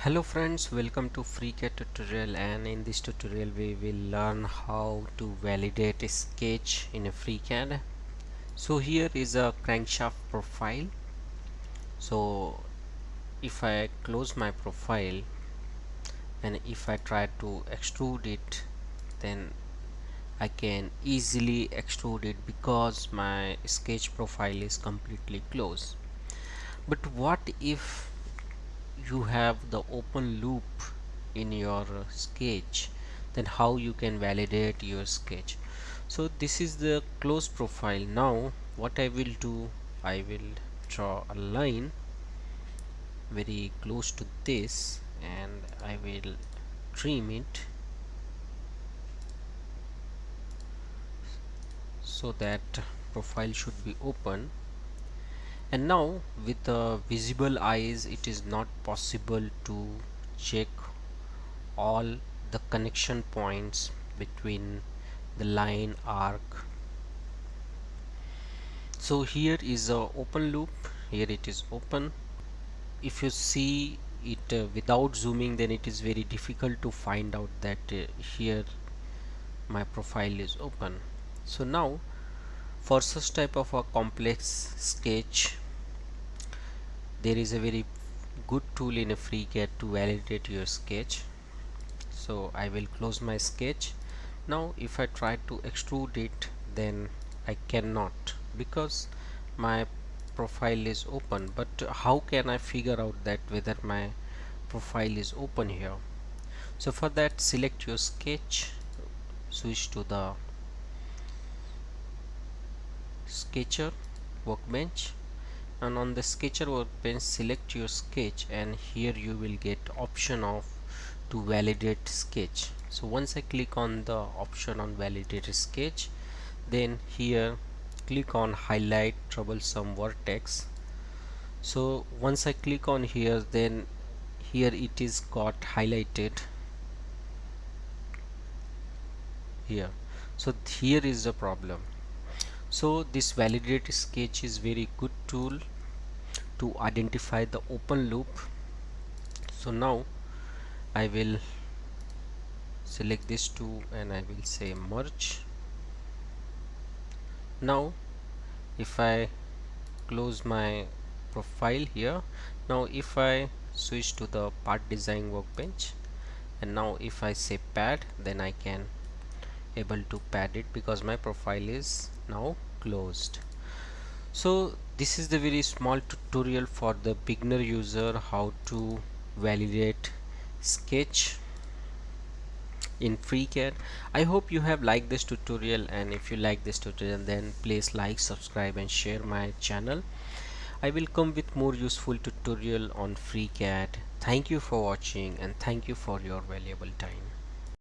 Hello friends, welcome to FreeCAD tutorial, and in this tutorial we will learn how to validate a sketch in a FreeCAD. So here is a crankshaft profile. So if I close my profile and if I try to extrude it, then I can easily extrude it because my sketch profile is completely closed. But what if you have the open loop in your sketch? Then how you can validate your sketch? So this is the close profile. Now what I will do, I will draw a line very close to this and I will trim it so that profile should be open. And now with the visible eyes it is not possible to check all the connection points between the line arc. So here is a open loop, here it is open. If you see it without zooming, then it is very difficult to find out that here my profile is open. So now for such type of a complex sketch, there is a very good tool in a FreeCAD to validate your sketch. So I will close my sketch. Now if I try to extrude it, then I cannot because my profile is open. But how can I figure out that whether my profile is open here? So for that, select your sketch, switch to the sketcher workbench, and on the sketcher workbench select your sketch, and here you will get option of to validate sketch. So once I click on the option on validate sketch, then here click on highlight troublesome vertex. So once I click on here, then here it is got highlighted here. So here is the problem. So this validate sketch is very good tool to identify the open loop. So now I will select this two and I will say merge. Now if I close my profile here, now if I switch to the part design workbench, and now if I say pad, then I can able to pad it because my profile is now closed. So this is the very small tutorial for the beginner user how to validate sketch in FreeCAD. I hope you have liked this tutorial, and if you like this tutorial, then please like, subscribe and share my channel. I will come with more useful tutorial on FreeCAD. Thank you for watching and thank you for your valuable time.